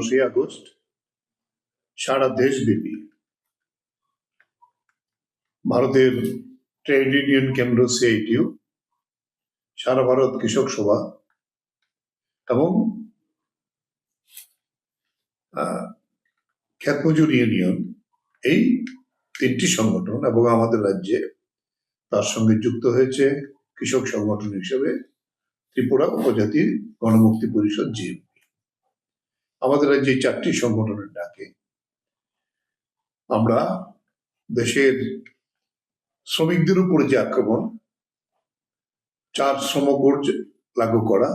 10ই August সারা দেশব্যাপী ভারতের trade union কেন্দ্র সিআইটিইউ, সারা ভারত কৃষক সভা এবং ক্ষেতমজুর ইউনিয়ন, এই তিনটি সংগঠন এবং আমাদের রাজ্যে তার সঙ্গে যুক্ত হয়েছে কৃষক সংগঠন হিসেবে ত্রিপুরা উপজাতি গণমুক্তি পরিষদ জিএমপি। আমাদের রাজ্যে 4টি সংগঠনের ডাকে আমরা দেশের শ্রমিকদের উপরে যে আক্রমণ, 4 শ্রমকোড লাগু করা,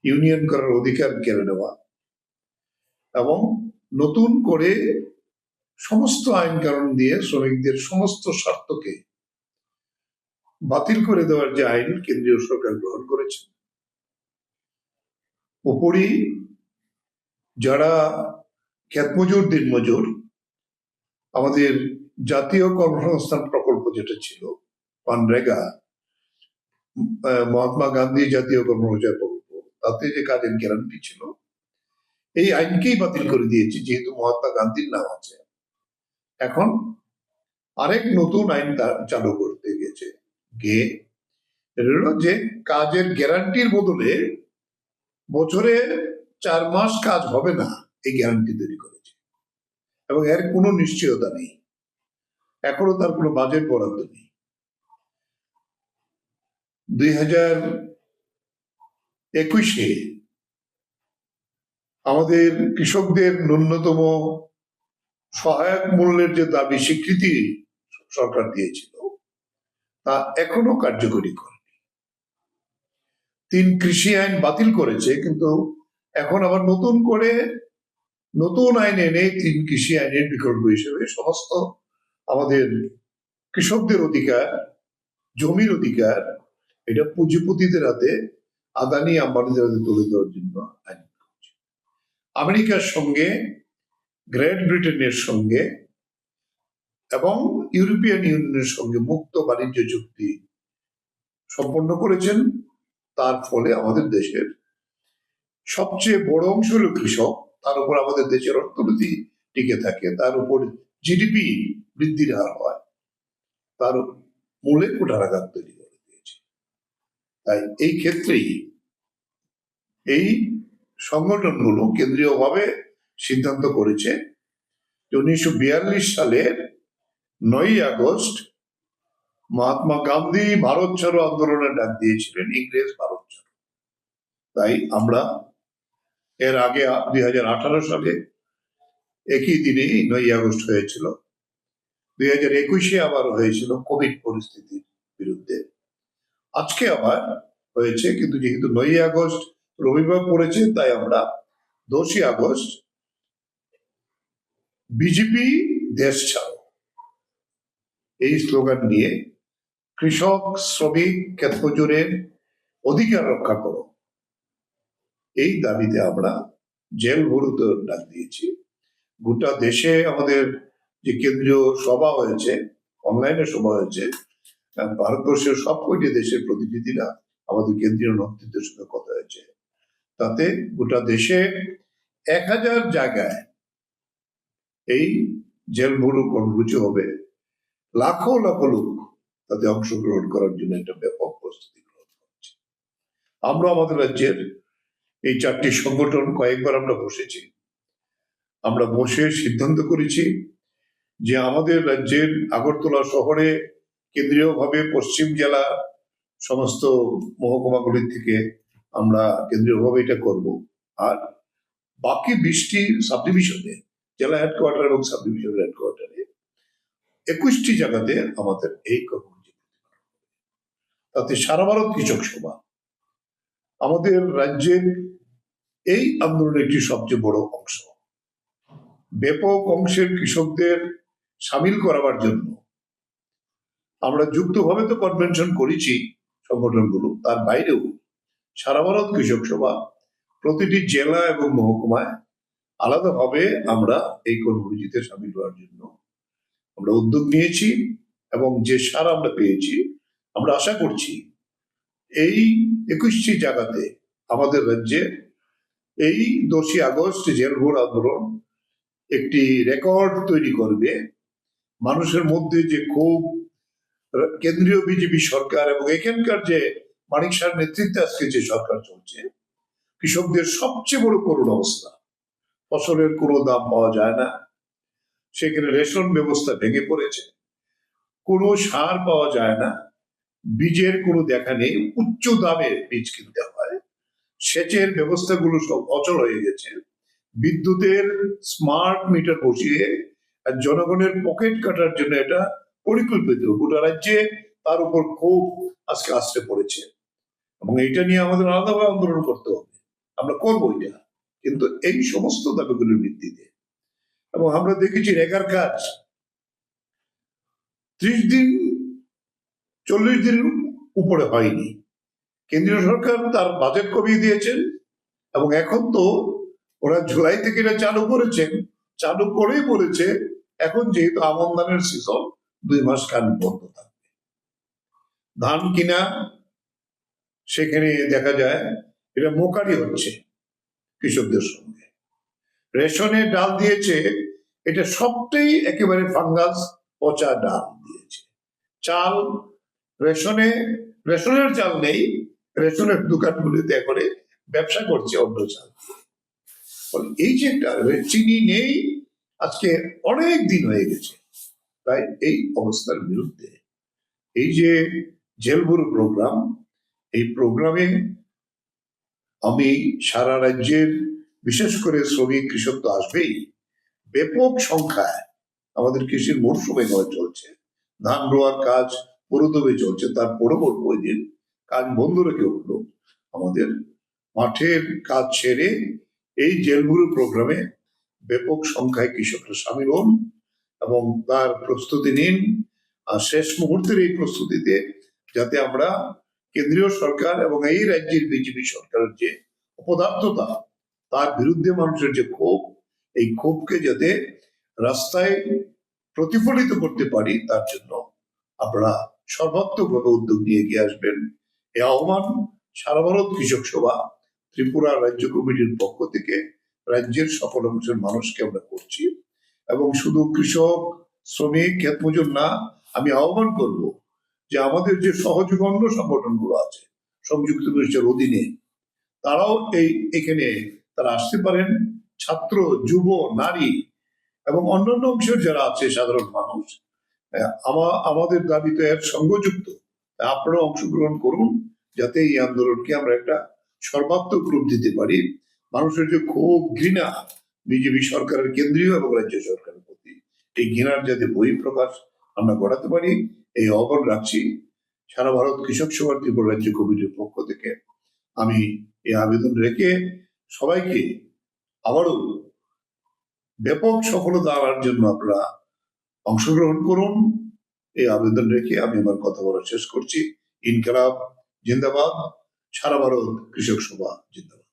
ইউনিয়ন করার অধিকার কেড়ে নেওয়া এবং নতুন করে সমস্ত আইন কানুন দিয়ে শ্রমিকদের সমস্ত স্বার্থকে বাতিল করে দেওয়ার যে আইন কেন্দ্রীয় সরকার গ্রহণ করেছে, উপরই যারা ক্ষেতমজুর দিনমজুর, আমাদের জাতীয় কর্মসংস্থান প্রকল্প যেটা ছিল পানরেগা, মহাত্মা গান্ধী জাতীয় কর্মসংস্থান প্রকল্প, তাতে যে কাজের গ্যারান্টি ছিল, এই আইনকেই বাতিল করে দিয়েছে। যেহেতু মহাত্মা গান্ধীর নাম আছে, এখন আরেক নতুন আইন চালু করতে গেছে যে কাজের গ্যারান্টির বদলে বছরে 4 মাস কাজ হবে না, এই গ্যারান্টি তৈরি করেছে এবং এর কোনো নিশ্চয়তা নেই, এখনো তার কোনো বাজেট বরাদ্দ নেই। 2021-এ আমাদের কৃষকদের ন্যূনতম সহায়ক মূল্যের যে দাবি স্বীকৃতি সরকার দিয়েছিল, তা এখনো কার্যকরী করেনি। 3 কৃষি আইন বাতিল করেছে, কিন্তু এখন আবার নতুন করে নতুন আইন এনে 3 কৃষি আইনের বিকল্প হিসেবে সমস্ত আমাদের কৃষকদের অধিকার, জমির অধিকার, এটা পুঁজিপতিদের হাতে, আদানি আম্বানিদের হাতে তুলে দেওয়ার জন্য আইন করছে। আমেরিকার সঙ্গে, গ্রেট ব্রিটেনের সঙ্গে এবং ইউরোপিয়ান ইউনিয়নের সঙ্গে মুক্ত বাণিজ্য চুক্তি সম্পন্ন করেছেন। তার ফলে আমাদের দেশের সবচেয়ে বড় অংশ হল কৃষক, তার উপর আমাদের দেশের অর্থনীতি টিকে থাকে, তার উপর জিডিপি বৃদ্ধির হার হয়, তার মূলে কুঠারাঘাত তৈরি করে দিয়েছে। তাই এই ক্ষেত্রেই এই সংগঠনগুলো কেন্দ্রীয়ভাবে সিদ্ধান্ত করেছে যে 1942 সালের 9ই আগস্ট মহাত্মা গান্ধী ভারত ছাড়ো আন্দোলনের ডাক দিয়েছিলেন, ইংরেজ ভারত ছাড়ো। তাই আমরা এর আগে 2018 সালে একই দিনে 9ই আগস্ট হয়েছিল, 2021-এ আবার হয়েছিল কোভিড পরিস্থিতির বিরুদ্ধে, আজকে আবার হয়েছে। কিন্তু যেহেতু 9ই আগস্ট রবিবার পড়েছে, তাই আমরা 10ই আগস্ট বিজেপি দেশ ছাড়ো এই স্লোগান নিয়ে কৃষক, শ্রমিক, ক্ষেতমজুরের অধিকার রক্ষা করো, এই দাবিতে আমরা জেল ভরুতে ডাক দিয়েছি। গোটা দেশে আমাদের যে কেন্দ্রীয় সভা হয়েছে, অনলাইনে সভা হয়েছে, ভারতবর্ষের সবকটি দেশের প্রতিনিধিরা আমাদের কেন্দ্রীয় নেতৃত্বের সঙ্গে কথা হয়েছে, তাতে গোটা দেশে 1000 জায়গায় এই জেল ভরু কর্মসূচি হবে। লাখো লাখো লোক তাতে অংশগ্রহণ করার জন্য একটা ব্যাপক প্রস্তুতি গ্রহণ করছে। আমরা আমাদের রাজ্যের এই 4টি সংগঠন কয়েকবার আমরা বসেছি, আমরা বসে সিদ্ধান্ত করেছি যে আমাদের রাজ্যের আগরতলা শহরে কেন্দ্রীয়ভাবে পশ্চিম জেলা সমস্ত মহকুমাগুলির থেকে আমরা কেন্দ্রীয়ভাবে এটা করব, আর বাকি 20টি সাবডিভিশনে, জেলা হেডকোয়ার্টার এবং সাবডিভিশন হেডকোয়ার্টারে 21টি জায়গাতে আমাদের এই কর্মসূচি, তাতে সারা ভারত কৃষক সভা আমাদের রাজ্যের এই আন্দোলনের একটি সবচেয়ে বড় অংশ। ব্যাপক অংশের কৃষকদের সামিল করাবার জন্য আমরা যুক্তভাবে তো কনভেনশন করেছি সংগঠনগুলো, তার বাইরেও সারা ভারত কৃষক সভা প্রতিটি জেলা এবং মহকুমায় আলাদাভাবে আমরা এই কর্মসূচিতে সামিল হওয়ার জন্য আমরা উদ্যোগ নিয়েছি এবং যে সার আমরা পেয়েছি, আমরা আশা করছি এই 21টি জায়গাতে আমাদের রাজ্যে এই 10ই আগস্ট জেলভোর আন্দোলন একটি রেকর্ড তৈরি করবে। মানুষের মধ্যে যে ক্ষোভ, কেন্দ্রীয় বিজেপি সরকার এবং এখানকার যে মানিক শাহর নেতৃত্বে আজকে যে সরকার চলছে, কৃষকদের সবচেয়ে বড় করুণ অবস্থা। ফসলের কোনো দাম পাওয়া যায় না, সেখানে রেশন ব্যবস্থা ভেঙে পড়েছে, কোনো সার পাওয়া যায় না, বীজের কোনো দেখা নেই, উচ্চ দামে বীজ কিনতে হয়, সেচের ব্যবস্থাগুলো সব অচল হয়ে গেছে, বিদ্যুতের স্মার্ট মিটার বসিয়ে আর জনগণের পকেট কাটার জন্য এটা পরিকল্পিত গোটা রাজ্যে, তার উপর খুব আজকে আসতে পড়েছে। এবং এটা নিয়ে আমাদের আলাদাভাবে আন্দোলন করতে হবে, আমরা করবো এটা, কিন্তু এই সমস্ত দাবিগুলির ভিত্তিতে। এবং আমরা দেখেছি রেগার কাজ 30 দিন 40 দিন উপরে হয়নি। কেন্দ্রীয় সরকার তার বাজেট কমিয়ে দিয়েছেন এবং এখন তো ওরা জুলাই থেকে এটা চালু করেছেন, চালু করেই বলেছে এখন যেহেতু আমন ধানের সিজন 2 মাস কান বন্ধ থাকবে। ধান কিনা সেখানে দেখা যায় এটা মোকারি হচ্ছে কৃষকদের সঙ্গে। রেশনে ডাল দিয়েছে, এটা সবটাই একেবারে ফাঙ্গাস পচা ডাল দিয়েছে। চাল রেশনের চাল নেই, রেশনের দোকানগুলিতে করে ব্যবসা করছে অন্য চাল। এই যে একটা চিনি নেই, আজকে অনেক দিন হয়ে গেছে। তাই এই অবস্থার বিরুদ্ধে এই যে জেলবুরু প্রোগ্রাম, এই প্রোগ্রামে আমি সারা রাজ্যের বিশেষ করে শ্রমিক কৃষক তো আসবেই, ব্যাপক সংখ্যায় আমাদের কৃষির মরশুমে চলছে, ধান রোয়ার কাজ পুরোদমে চলছে, তার পরবর্তী দিন কাজ বন্ধ রেখে উঠলো আমাদের মাঠের কাজ ছেড়ে এই জেলবুরু প্রোগ্রামে ব্যাপক সংখ্যায় কৃষকরা সামিল হন এবং তার প্রস্তুতি নিন। আর শেষ মুহূর্তের এই প্রস্তুতিতে যাতে আমরা কেন্দ্রীয় সরকার এবং এই রাজ্যের বিজেপি সরকারের যে অপদার্থতা, তার বিরুদ্ধে মানুষের যে ক্ষোভ, এই ক্ষোভকে যাতে রাস্তায় প্রতিফলিত করতে পারি, তার জন্য আপনারা সর্বাত্মকভাবে উদ্যোগ নিয়ে এগিয়ে আসবেন। এই আহ্বান সারা ভারত কৃষক সভা ত্রিপুরা রাজ্য কমিটির পক্ষ থেকে রাজ্যের সকল অংশের মানুষকে আমরা করছি। এবং শুধু কৃষক, শ্রমিক, ক্ষেত মজুর না, আমি আহ্বান করব যে আমাদের যে সহযোগী অন্য সংগঠনগুলো আছে সংযুক্ত মোর্চার অধীনে, তারাও এখানে তারা আসতে পারেন। ছাত্র, যুব, নারী এবং অন্যান্য অংশের যারা আছে সাধারণ মানুষ, আমাদের দাবি তো এর সঙ্গযুক্ত। আপনারা অংশগ্রহণ করুন যাতে এই আন্দোলনকে আমরা একটা সর্বাত্মক রূপ দিতে পারি। মানুষের যে খুব ঘৃণা বিজেপি সরকারের কেন্দ্রীয় এবং রাজ্য সরকারের প্রতি, এই ঘৃণার যাতে বহিঃপ্রকাশ আমরা ঘটাতে পারি, এই আহ্বান রাখছি। সারা ভারত কৃষক সভা ত্রিপুরা রাজ্য কমিটির পক্ষ থেকে আমি এই আবেদন রেখে সবাইকে আবারও ব্যাপক সফলতা আনার জন্য আপনারা অংশগ্রহণ করুন, এই আবেদন রেখে আমি আমার কথা বলা শেষ করছি। ইনকালাব জিন্দাবাদ, সারা ভারত কৃষক সভা জিন্দাবাদ।